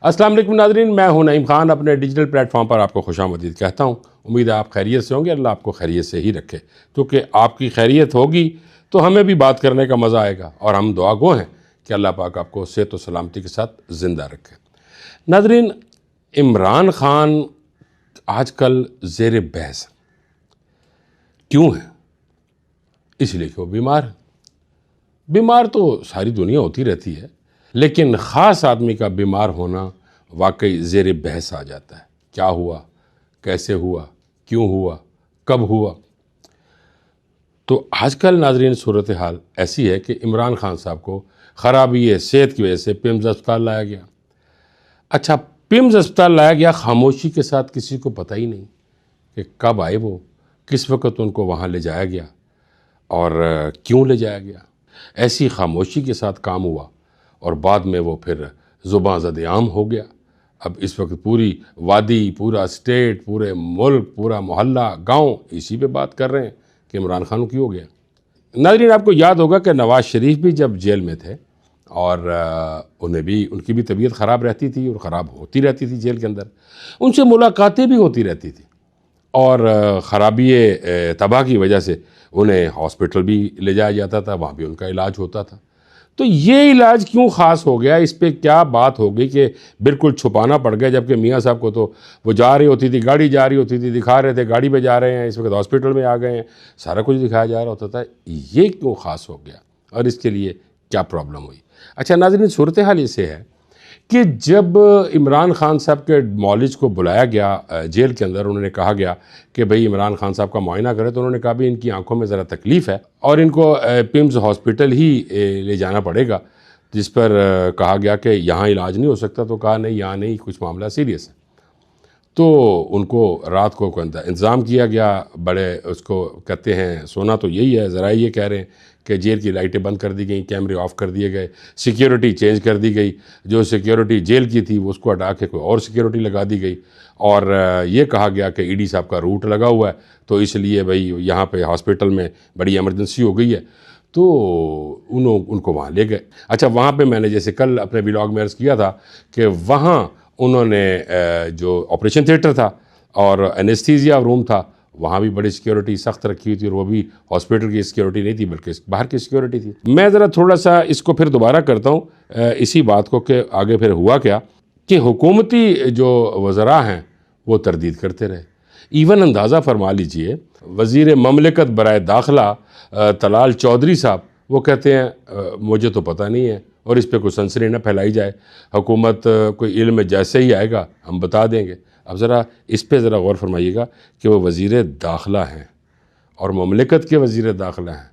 अस्सलाम वालेकुम नाज़रीन, मैं हूं नईम खान। अपने डिजिटल प्लेटफॉर्म पर आपको खुशामदीद कहता हूं। उम्मीद है आप खैरियत से होंगे। अल्लाह आपको खैरियत से ही रखे, क्योंकि आपकी खैरियत होगी तो हमें भी बात करने का मज़ा आएगा और हम दुआ गो हैं कि अल्लाह पाक आपको सेहत और सलामती के साथ ज़िंदा रखे। नाज़रीन, इमरान खान आजकल ज़ेर बहस क्यों है? इसलिए कि वो बीमार है। बीमार तो सारी दुनिया होती रहती है, लेकिन ख़ास आदमी का बीमार होना वाकई ज़ेर बहस आ जाता है। क्या हुआ, कैसे हुआ, क्यों हुआ, कब हुआ? तो आजकल नाज़रीन सूरत हाल ऐसी है कि इमरान खान साहब को ख़राबी सेहत की वजह से पिम्स अस्पताल लाया गया। अच्छा, पिम्स अस्पताल लाया गया खामोशी के साथ, किसी को पता ही नहीं कि कब आए वो, किस वक्त उनको वहाँ ले जाया गया और क्यों ले जाया गया। ऐसी खामोशी के साथ काम हुआ और बाद में वो फिर ज़ुबां ज़द-ए-आम हो गया। अब इस वक्त पूरी वादी, पूरा स्टेट, पूरे मुल्क, पूरा मोहल्ला, गांव इसी पे बात कर रहे हैं कि इमरान खान क्यों हो गया। नाज़रीन, आपको याद होगा कि नवाज़ शरीफ भी जब जेल में थे और उनकी भी तबीयत ख़राब रहती थी और ख़राब होती रहती थी जेल के अंदर। उनसे मुलाकातें भी होती रहती थी और ख़राबी तबाह की वजह से उन्हें हॉस्पिटल भी ले जाया जाता था, वहाँ भी उनका इलाज होता था। तो ये इलाज क्यों ख़ास हो गया? इस पे क्या बात हो गई कि बिल्कुल छुपाना पड़ गया? जबकि मियाँ साहब को तो वो जा रही होती थी, गाड़ी जा रही होती थी, दिखा रहे थे गाड़ी पे जा रहे हैं, इस वक्त हॉस्पिटल में आ गए हैं, सारा कुछ दिखाया जा रहा होता था। ये क्यों ख़ास हो गया और इसके लिए क्या प्रॉब्लम हुई? अच्छा नाज़रीन, सूरत हाल इसे है कि जब इमरान खान साहब के मौलिज को बुलाया गया जेल के अंदर, उन्होंने कहा गया कि भाई इमरान खान साहब का मुआयना करें, तो उन्होंने कहा भी इनकी आंखों में ज़रा तकलीफ़ है और इनको पिम्स हॉस्पिटल ही ले जाना पड़ेगा। जिस पर कहा गया कि यहाँ इलाज नहीं हो सकता। तो कहा नहीं, यहाँ नहीं, कुछ मामला सीरियस है। तो उनको रात को इंतज़ाम किया गया। बड़े उसको कहते हैं, सोना तो यही है, ज़रा ये कह रहे हैं कि जेल की लाइटें बंद कर दी गई, कैमरे ऑफ कर दिए गए, सिक्योरिटी चेंज कर दी गई। जो सिक्योरिटी जेल की थी उसको हटा के कोई और सिक्योरिटी लगा दी गई और ये कहा गया कि ईडी साहब का रूट लगा हुआ है, तो इसलिए भाई यहाँ पे हॉस्पिटल में बड़ी इमरजेंसी हो गई है, तो उनको वहाँ ले गए। अच्छा, वहाँ पे मैंने जैसे कल अपने व्लॉग में अर्ज़ किया था कि वहाँ उन्होंने जो ऑपरेशन थिएटर था और एनेस्थीसिया रूम था, वहाँ भी बड़ी सिक्योरिटी सख्त रखी हुई थी और वो भी हॉस्पिटल की सिक्योरिटी नहीं थी बल्कि बाहर की सिक्योरिटी थी। मैं ज़रा थोड़ा सा इसको फिर दोबारा करता हूँ इसी बात को कि आगे फिर हुआ क्या कि हुकूमती जो वज़रा हैं वो तरदीद करते रहे। इवन अंदाज़ा फरमा लीजिए, वज़ीर ममलिकत बराए दाखिला तलाल चौधरी साहब वो कहते हैं मुझे तो पता नहीं है और इस पर कोई सनसनी न फैलाई जाए, हुकूमत कोई इल्म जैसे ही आएगा हम बता देंगे। अब ज़रा इस पे ज़रा गौर फरमाइएगा कि वो वज़ीर दाखिला हैं और ममलिकत के वज़ीर दाखिला हैं।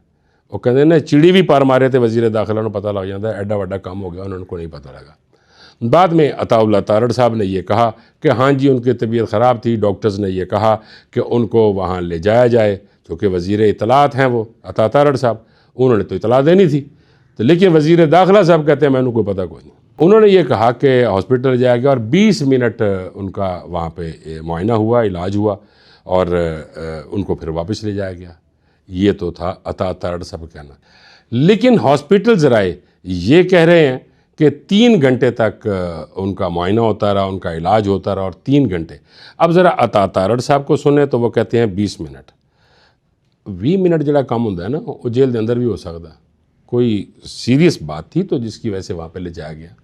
वो कहते हैं ना, चिड़ी भी पार मारे थे वज़ीर दाखिला ने, पता लग जाता है, एडा वड्डा काम हो गया, उनको नहीं पता लगा। बाद में अताउल्लाह तारड़ साहब ने ये कहा कि हाँ जी उनकी तबीयत ख़राब थी, डॉक्टर्स ने ये कहा कि उनको वहाँ ले जाया जाए, क्योंकि वज़ीर इत्तलात हैं वो अता तारड़ साहब, उन्होंने तो इत्तला देनी थी। तो लेकिन वज़ीर दाखिला साहब कहते हैं मैंने कोई पता कोई नहीं। उन्होंने ये कहा कि हॉस्पिटल जाया गया और 20 मिनट उनका वहाँ पे मुआयना हुआ, इलाज हुआ और उनको फिर वापस ले जाया गया। ये तो था अता तारड़ साहब का कहना। लेकिन हॉस्पिटल ज़राए ये कह रहे हैं कि 3 घंटे तक उनका मुआयना होता रहा, उनका इलाज होता रहा और 3 घंटे। अब ज़रा अता तारड़ साहब को सुने तो वो कहते हैं 20 मिनट। 20 मिनट जड़ा कम होंदा है ना, वो जेल के अंदर भी हो सकता। कोई सीरियस बात थी तो जिसकी वजह से वहाँ पे ले जाया गया,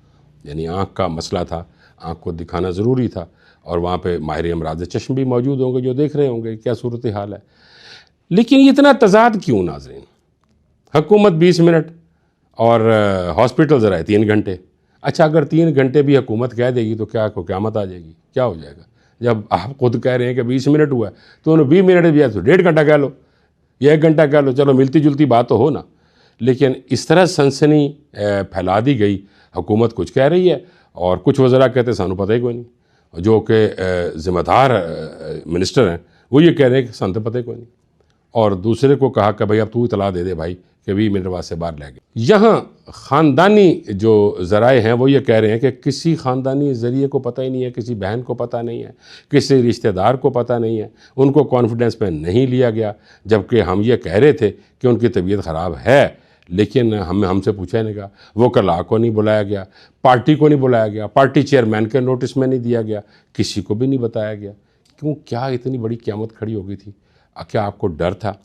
यानी आँख का मसला था, आँख को दिखाना ज़रूरी था और वहाँ पे माहिर अमराज़ चश्म भी मौजूद होंगे जो देख रहे होंगे क्या सूरत हाल है। लेकिन इतना तज़ाद क्यों नाज़रीन? हुकूमत 20 मिनट और हॉस्पिटल ज़रा 3 घंटे। अच्छा, अगर 3 घंटे भी हुकूमत कह देगी तो क्या क़यामत आ जाएगी? क्या हो जाएगा? जब आप खुद कह रहे हैं कि 20 मिनट हुआ है तो उन्हें 20 मिनट भी है तो 1.5 घंटा कह लो या 1 घंटा कह लो, चलो मिलती जुलती बात तो हो ना। लेकिन इस तरह सनसनी फैला दी गई, हुकूमत कुछ कह रही है और कुछ वज़रा कहते सानू पता ही कोई नहीं, जो कि ज़िम्मेदार मिनिस्टर हैं वो ये कह रहे हैं कि सानू तो पता ही कोई नहीं, और दूसरे को कहा कि भाई अब तू इतला दे दे भाई कि 20 मिनट बाद से बाहर ले गए। यहाँ ख़ानदानी जो ज़राए हैं वो ये कह रहे हैं कि किसी ख़ानदानी ज़रिए को पता ही नहीं है, किसी बहन को पता नहीं है, किसी रिश्तेदार को पता नहीं है, उनको कॉन्फिडेंस में नहीं लिया गया, जबकि हम ये कह रहे थे कि उनकी तबीयत ख़राब है लेकिन हमसे पूछा ही नहीं गया, वकला को नहीं बुलाया गया, पार्टी को नहीं बुलाया गया, पार्टी चेयरमैन के नोटिस में नहीं दिया गया, किसी को भी नहीं बताया गया। क्यों, क्या इतनी बड़ी क़यामत खड़ी हो गई थी? क्या आपको डर था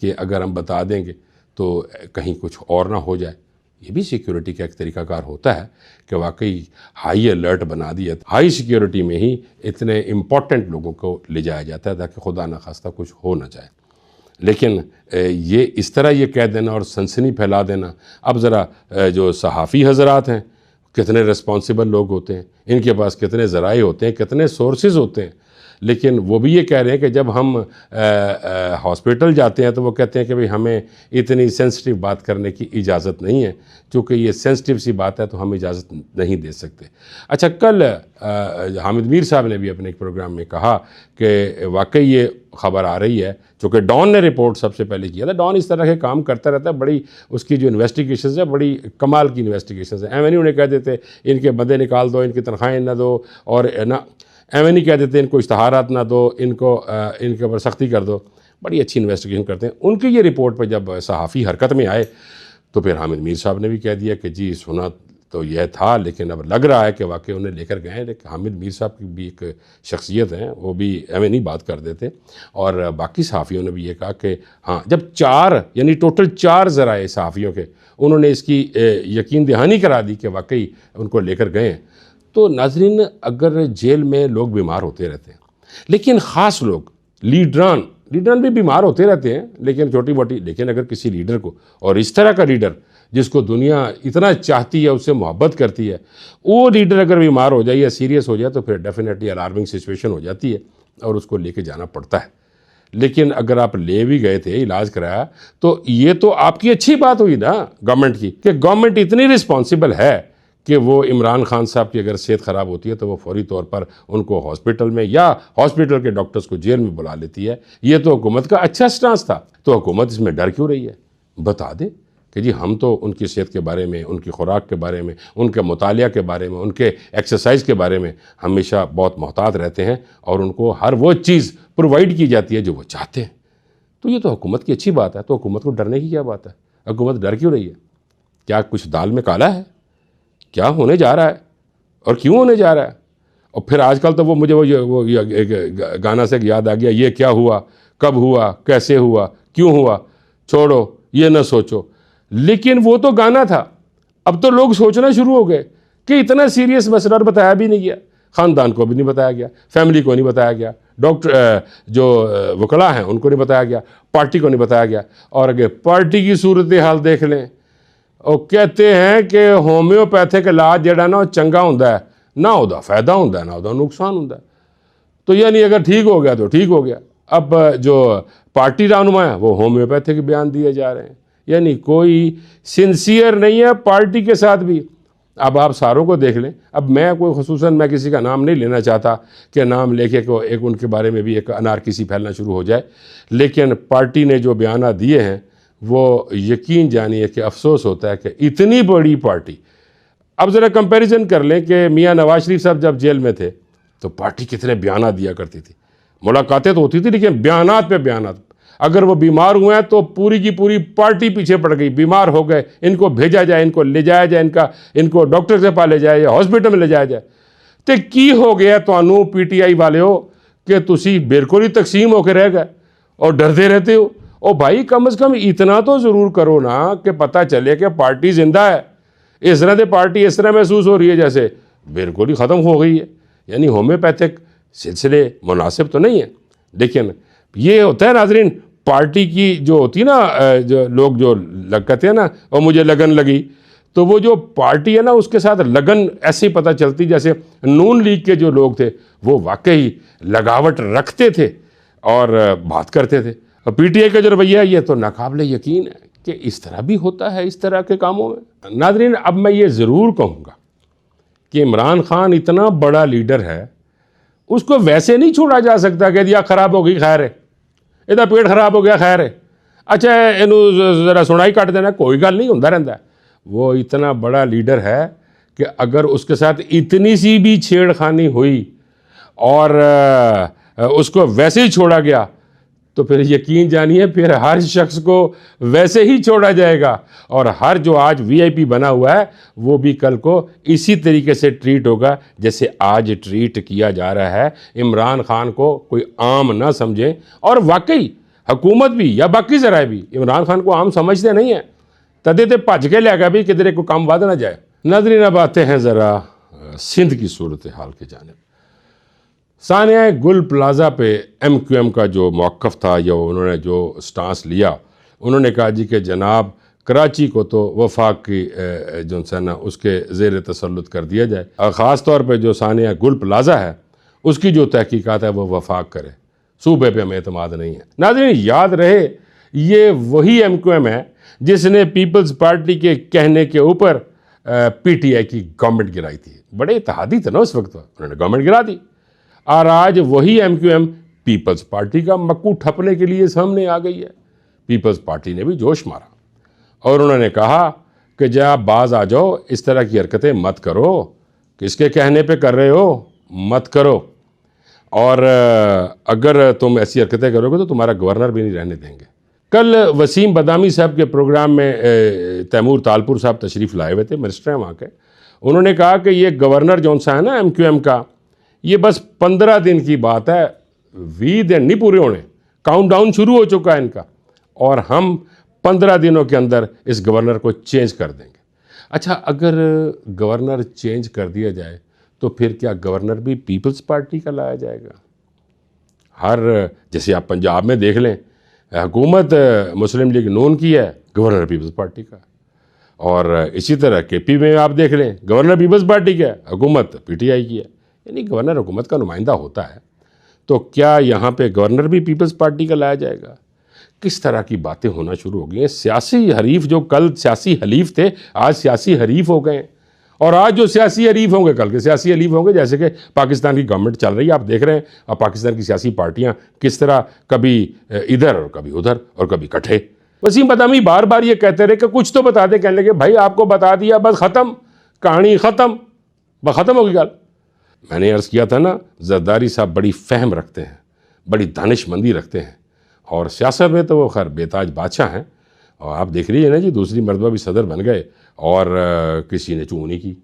कि अगर हम बता देंगे तो कहीं कुछ और ना हो जाए? ये भी सिक्योरिटी का एक तरीकाकार होता है कि वाकई हाई अलर्ट बना दिया, हाई सिक्योरिटी में ही इतने इम्पोर्टेंट लोगों को ले जाया जाता है ताकि खुदा न खास्ता कुछ हो ना जाए। लेकिन ये इस तरह ये कह देना और सनसनी फैला देना, अब ज़रा जो सहाफ़ी हजरात हैं कितने रिस्पॉन्सिबल लोग होते हैं, इनके पास कितने ज़राए होते हैं, कितने सोर्सेज होते हैं, लेकिन वो भी ये कह रहे हैं कि जब हम हॉस्पिटल जाते हैं तो वो कहते हैं कि भाई हमें इतनी सेंसिटिव बात करने की इजाज़त नहीं है, क्योंकि ये सेंसिटिव सी बात है तो हम इजाज़त नहीं दे सकते। अच्छा, कल हामिद मीर साहब ने भी अपने एक प्रोग्राम में कहा कि वाकई ये ख़बर आ रही है, चूँकि डॉन ने रिपोर्ट सबसे पहले किया था। डॉन इस तरह के काम करता रहता है, बड़ी उसकी जो इन्वेस्टिगेशन है बड़ी कमाल की इन्वेस्टिगेशन है। एम उन्हें कह देते इनके बंदे निकाल दो, इनकी तनख्वाहें ना दो, और ना एम कह देते इनको इश्तहारात ना दो, इनको इनके ऊपर सख्ती कर दो। बड़ी अच्छी इन्वेस्टिगेशन करते हैं। उनकी ये रिपोर्ट पर जब सहाफ़ी हरकत में आए तो फिर हामिद मीर साहब ने भी कह दिया कि जी सुना तो यह था, लेकिन अब लग रहा है कि वाकई उन्हें लेकर गए हैं। लेकिन हामिद मीर साहब की भी एक शख्सियत हैं, वो भी एम बात कर देते। और बाकी सहाफ़ियों ने भी ये कहा कि हाँ, जब 4 यानी टोटल 4 ज़राए सहाफ़ियों के उन्होंने इसकी यकीन दहानी करा दी कि वाकई उनको लेकर गए हैं, तो नाज़रीन अगर जेल में लोग बीमार होते रहते हैं, लेकिन ख़ास लोग लीडरान भी बीमार होते रहते हैं, लेकिन छोटी मोटी, लेकिन अगर किसी लीडर को, और इस तरह का लीडर जिसको दुनिया इतना चाहती है, उससे मोहब्बत करती है, वो लीडर अगर बीमार हो जाए या सीरियस हो जाए तो फिर डेफिनेटली अलार्मिंग सिचुएशन हो जाती है और उसको लेके जाना पड़ता है। लेकिन अगर आप ले भी गए थे, इलाज कराया, तो ये तो आपकी अच्छी बात हुई ना गवर्नमेंट की, कि गवर्नमेंट इतनी रिस्पॉन्सिबल है कि वो इमरान खान साहब की अगर सेहत ख़राब होती है तो वो फौरी तौर पर उनको हॉस्पिटल में या हॉस्पिटल के डॉक्टर्स को जेल में बुला लेती है। ये तो हुकूमत का अच्छा स्टांस था। तो हुकूमत इसमें डर क्यों रही है? बता दे कि जी हम तो उनकी सेहत के बारे में, उनकी खुराक के बारे में, उनके मुतालिया के बारे में, उनके एक्सरसाइज के बारे में हमेशा बहुत मोहतात रहते हैं और उनको हर वो चीज़ प्रोवाइड की जाती है जो वो चाहते हैं। तो ये तो हुकूमत की अच्छी बात है। तो हुकूमत को डरने की क्या बात है? हुकूमत डर क्यों रही है? क्या कुछ दाल में काला है? क्या होने जा रहा है और क्यों होने जा रहा है? और फिर आजकल तो वो मुझे वो गाना से याद आ गया, ये क्या हुआ, कब हुआ, कैसे हुआ, क्यों हुआ, छोड़ो ये न सोचो। लेकिन वो तो गाना था, अब तो लोग सोचना शुरू हो गए कि इतना सीरियस मसला बताया भी नहीं गया, ख़ानदान को भी नहीं बताया गया, फैमिली को नहीं बताया गया, डॉक्टर जो वकला हैं उनको नहीं बताया गया, पार्टी को नहीं बताया गया। और अगर पार्टी की सूरत हाल देख लें, और कहते हैं कि होम्योपैथिक इलाज जड़ा ना चंगा होंदा है, ना उहदा फायदा होंदा है ना उहदा नुकसान होंदा है। तो यानी अगर ठीक हो गया तो ठीक हो गया। अब जो पार्टी रहनुमा है वो होम्योपैथिक बयान दिए जा रहे हैं, यानी कोई सिंसियर नहीं है पार्टी के साथ भी। अब आप सारों को देख लें। अब मैं कोई खुसूसन मैं किसी का नाम नहीं लेना चाहता कि नाम लेके को एक उनके बारे में भी एक अनारकिसी फैलना शुरू हो जाए, लेकिन पार्टी ने जो बयान दिए हैं वो यकीन जानिए कि अफसोस होता है कि इतनी बड़ी पार्टी। अब ज़रा कंपैरिजन कर लें कि मियाँ नवाज शरीफ साहब जब जेल में थे तो पार्टी कितने बयान दिया करती थी, मुलाकातें तो होती थी लेकिन बयानात पे बयानात। अगर वो बीमार हुए हैं तो पूरी की पूरी पार्टी पीछे पड़ गई, बीमार हो गए, इनको भेजा जाए, इनको ले जाया जाए, इनको डॉक्टर से पाले जाए या हॉस्पिटल में ले जाया जाए। तो की हो गया तुहानू PTI वाले हो कि तुसी बिल्कुल ही तकसीम होकर रह गए और डरते रहते हो। ओ भाई, कम से कम इतना तो ज़रूर करो ना कि पता चले कि पार्टी जिंदा है। इस तरह से पार्टी इस तरह महसूस हो रही है जैसे बिल्कुल ही ख़त्म हो गई है। यानी होम्योपैथिक सिलसिले मुनासिब तो नहीं है। लेकिन ये होता है नाजरीन, पार्टी की जो होती है ना, जो लोग जो कहते हैं ना और मुझे लगन लगी, तो वो जो पार्टी है ना उसके साथ लगन ऐसे ही पता चलती। जैसे नून लीग के जो लोग थे वो वाकई लगावट रखते थे और बात करते थे। और PTI का जो रवैया है ये तो नाकाबिले यकीन है कि इस तरह भी होता है इस तरह के कामों में। नाजरीन, अब मैं ये ज़रूर कहूँगा कि इमरान खान इतना बड़ा लीडर है, उसको वैसे नहीं छोड़ा जा सकता कि दिया ख़राब हो गई खैर है, इहदा पेट खराब हो गया खैर है, अच्छा इनू ज़रा सुनाई कट देना, कोई गल नहीं होंदा रहंदा। वो इतना बड़ा लीडर है कि अगर उसके साथ इतनी सी भी छेड़खानी हुई और उसको वैसे ही छोड़ा गया तो फिर यकीन जानिए फिर हर शख्स को वैसे ही छोड़ा जाएगा, और हर जो आज वीआईपी बना हुआ है वो भी कल को इसी तरीके से ट्रीट होगा जैसे आज ट्रीट किया जा रहा है। इमरान खान को कोई आम ना समझें, और वाकई हुकूमत भी या बाकी ज़राए भी इमरान खान को आम समझते नहीं हैं, तदे ते भज के लेगा भी किधरे को काम वध ना जाए। नाज़रीन, अब आते हैं ज़रा सिंध की सूरत हाल की जानिब। सानिया गुल प्लाजा पे MQM का जो मौक़िफ़ था या उन्होंने जो स्टांस लिया, उन्होंने कहा जी कि जनाब कराची को तो वफाक की जो है ना उसके ज़ेर तसल्लुत कर दिया जाए, और ख़ास तौर पे जो सानिया गुल प्लाजा है उसकी जो तहकीकात है वो वफाक करे, सूबे पे हमें एतमाद नहीं है। नाज़रीन, याद रहे ये वही MQM है जिसने पीपल्स पार्टी के कहने के ऊपर PTI की गवर्नमेंट गिराई थी। बड़े इत्तेहादी थे ना उस वक्त, उन्होंने गवर्नमेंट गिरा दी, और आज वही MQM पीपल्स पार्टी का मक्कू ठपने के लिए सामने आ गई है। पीपल्स पार्टी ने भी जोश मारा और उन्होंने कहा कि जब आप बाज आ जाओ, इस तरह की हरकतें मत करो, किसके कहने पे कर रहे हो, मत करो, और अगर तुम ऐसी हरकतें करोगे तो तुम्हारा गवर्नर भी नहीं रहने देंगे। कल वसीम बदामी साहब के प्रोग्राम में तैमूर तालपुर साहब तशरीफ़ लाए हुए थे, मिनिस्टर हैं वहाँ के। उन्होंने कहा कि ये गवर्नर जौन सा है ना MQM का, ये बस 15 दिन की बात है, 20 दिन नहीं पूरे होने, काउंटडाउन शुरू हो चुका है इनका, और हम 15 दिनों के अंदर इस गवर्नर को चेंज कर देंगे। अच्छा, अगर गवर्नर चेंज कर दिया जाए तो फिर क्या गवर्नर भी पीपल्स पार्टी का लाया जाएगा? हर जैसे आप पंजाब में देख लें, हुकूमत मुस्लिम लीग नून की है, गवर्नर पीपल्स पार्टी का, और इसी तरह KP में आप देख लें, गवर्नर पीपल्स पार्टी का है, हुकूमत PTI की है, यानी गवर्नर हुकूमत का नुमाइंदा होता है। तो क्या यहाँ पे गवर्नर भी पीपल्स पार्टी का लाया जाएगा? किस तरह की बातें होना शुरू हो गई हैं। सियासी हरीफ जो कल सियासी हलीफ थे, आज सियासी हरीफ हो गए, और आज जो सियासी हरीफ होंगे कल के सियासी हलीफ होंगे। जैसे कि पाकिस्तान की गवर्नमेंट चल रही है, आप देख रहे हैं, अब पाकिस्तान की सियासी पार्टियां किस तरह कभी इधर और कभी उधर और कभी इकट्ठे। वसीम बदामी बार बार ये कहते रहे कि कुछ तो बता दें, कहने लगे भाई आपको बता दिया, बस ख़त्म, कहानी ख़त्म, बस ख़त्म होगी गल। मैंने अर्ज़ किया था ना, जरदारी साहब बड़ी फ़हम रखते हैं, बड़ी दानिशमंदी रखते हैं, और सियासत में तो वो खैर बेताज बादशाह हैं। और आप देख लीजिए ना जी, दूसरी मरतबा भी सदर बन गए और किसी ने चूँ नहीं की,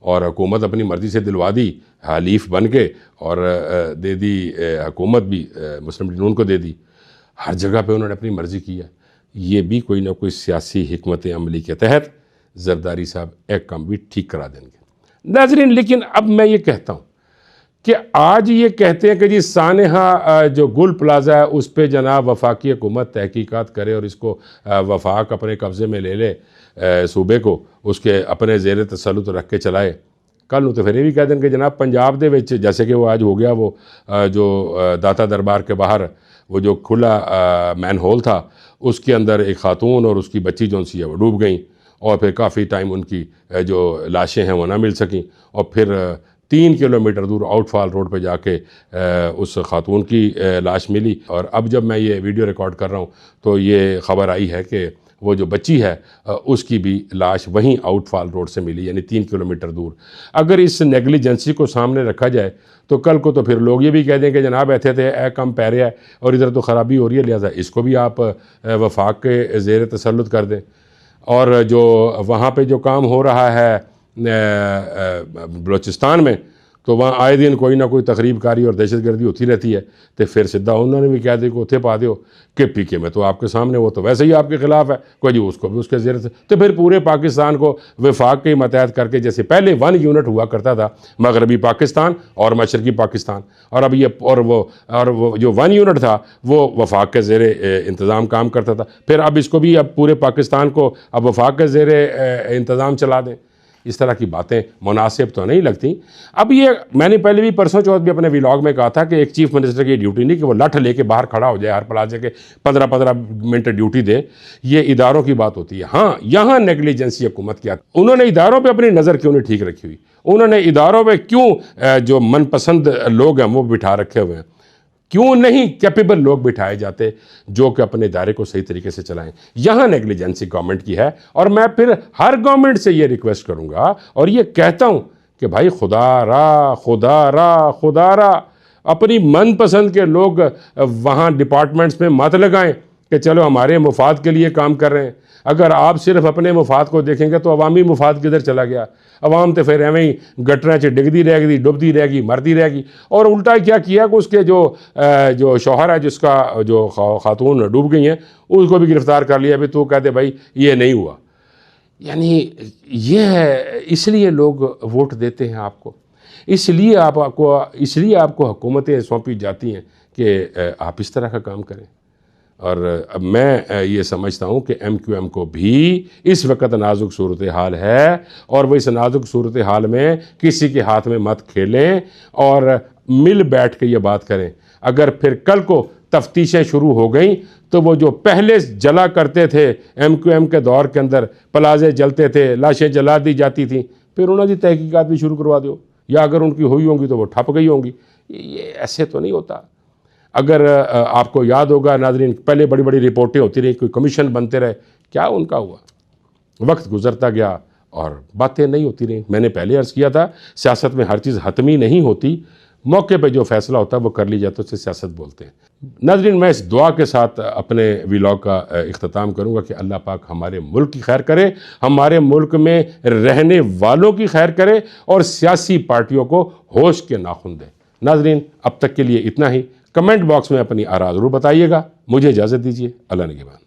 और हुकूमत अपनी मर्ज़ी से दिलवा दी, हलीफ बन के, और दे दी हुकूमत भी मुस्लिम लीग नून को दे दी। हर जगह पे उन्होंने अपनी मर्ज़ी की है। ये भी कोई ना कोई सियासी हिकमत अमली के तहत जरदारी साहब एक काम भी ठीक करा देंगे। नाज़रीन, लेकिन अब मैं ये कहता हूँ कि आज ये कहते हैं कि जी सानेहा जो गुल प्लाजा है उस पर जनाब वफाकी हुकूमत तहकीकात करे और इसको वफाक अपने कब्ज़े में ले ले, सूबे को उसके अपने ज़ेर तसल्लुत रख के चलाए। कल तो फिर ये भी कह दें कि जनाब पंजाब दे विच, जैसे कि वो आज हो गया, वो जो दाता दरबार के बाहर वो जो खुला मैन होल था, उसके अंदर एक खातून और उसकी बच्ची जो सी है वो डूब गई, और फिर काफ़ी टाइम उनकी जो लाशें हैं वो ना मिल सकें, और फिर 3 किलोमीटर दूर आउटफॉल रोड पे जाके उस खातून की लाश मिली। और अब जब मैं ये वीडियो रिकॉर्ड कर रहा हूँ तो ये ख़बर आई है कि वो जो बच्ची है उसकी भी लाश वहीं आउटफॉल रोड से मिली, यानी 3 किलोमीटर दूर। अगर इस नेग्लिजेंसी को सामने रखा जाए तो कल को तो फिर लोग ये भी कह दें कि जनाब ऐसे थे ए कम पै रहा है और इधर तो ख़राबी हो रही है, लिहाजा इसको भी आप वफाक के ज़ेर तसल्लुत कर दें। और जो वहाँ पे जो काम हो रहा है बलूचिस्तान में, तो वहाँ आए दिन कोई ना कोई तकरीबकारी और दहशतगर्दी होती रहती है, तो फिर सीधा उन्होंने भी कह दी कि उत्थे पा दो कि PK में तो आपके सामने वो तो वैसे ही आपके ख़िलाफ़ है, कोई जी उसको भी उसके ज़रिए से, तो फिर पूरे पाकिस्तान को वफाक के मतहत करके, जैसे पहले 1 यूनिट हुआ करता था, मगरबी पाकिस्तान और मशरक़ी पाकिस्तान, और अब ये और वो जो 1 यूनिट था वो वफाक के ज़ेरे इंतज़ाम काम करता था। फिर अब इसको भी अब पूरे पाकिस्तान को अब वफाक के ज़ेरे इंतज़ाम चला दें। इस तरह की बातें मुनासिब तो नहीं लगती। अब ये मैंने पहले भी परसों चौथ भी अपने व्लॉग में कहा था कि एक चीफ मिनिस्टर की ड्यूटी नहीं कि वो लठ लेके बाहर खड़ा हो जाए हर प्लाजे के 15-15 मिनट ड्यूटी दे, ये इदारों की बात होती है। हाँ, यहाँ नेग्लिजेंसी हुकूमत किया, उन्होंने इदारों पे अपनी नज़र क्यों नहीं ठीक रखी हुई, उन्होंने इदारों पे क्यों जो मनपसंद लोग हैं वो बिठा रखे हुए हैं, क्यों नहीं कैपेबल लोग बिठाए जाते जो कि अपने इदारे को सही तरीके से चलाएं। यहाँ नेग्लिजेंसी गवर्नमेंट की है, और मैं फिर हर गवर्नमेंट से ये रिक्वेस्ट करूँगा और ये कहता हूँ कि भाई खुदा रा अपनी मनपसंद के लोग वहाँ डिपार्टमेंट्स में मत लगाएं कि चलो हमारे मुफाद के लिए काम कर रहे हैं। अगर आप सिर्फ अपने मुफाद को देखेंगे तो अवामी मुफाद किधर चला गया? अवाम तो फिर एवं ही गटरें च डिगदी रहेगी, डुबती रहेगी, मरती रहेगी। और उल्टा क्या किया कि उसके जो शौहर है, जिसका जो खातून डूब गई हैं, उसको भी गिरफ़्तार कर लिया। अभी तू कहते भाई ये नहीं हुआ। यानी ये है, इसलिए लोग वोट देते हैं आपको, इसलिए आपको हुकूमतें सौंपी जाती हैं कि आप इस तरह का काम करें। और अब मैं ये समझता हूँ कि MQM को भी इस वक्त नाजुक सूरत हाल है, और वो इस नाजुक सूरत हाल में किसी के हाथ में मत खेलें और मिल बैठ के ये बात करें। अगर फिर कल को तफ्तीशें शुरू हो गई तो वो जो पहले जला करते थे MQM के दौर के अंदर, प्लाजे जलते थे, लाशें जला दी जाती थी, फिर उन्होंने तहकीकात भी शुरू करवा दो, या अगर उनकी हुई होंगी तो वो ठप गई होंगी। ये ऐसे तो नहीं होता। अगर आपको याद होगा नाज़रीन, पहले बड़ी बड़ी रिपोर्टें होती रही, कोई कमीशन बनते रहे, क्या उनका हुआ? वक्त गुजरता गया और बातें नहीं होती रहीं। मैंने पहले अर्ज़ किया था, सियासत में हर चीज़ हतमी नहीं होती, मौके पे जो फैसला होता है वो कर ली जाए तो उसे सियासत बोलते हैं। नाज़रीन, मैं इस दुआ के साथ अपने व्लॉग का इख्तिताम करूँगा कि अल्लाह पाक हमारे मुल्क की खैर करे, हमारे मुल्क में रहने वालों की खैर करे, और सियासी पार्टियों को होश के नाखून दे। नाज़रीन, अब तक के लिए इतना ही। कमेंट बॉक्स में अपनी आरा ज़रूर बताइएगा। मुझे इजाज़त दीजिए। अल्लाह निगहबान।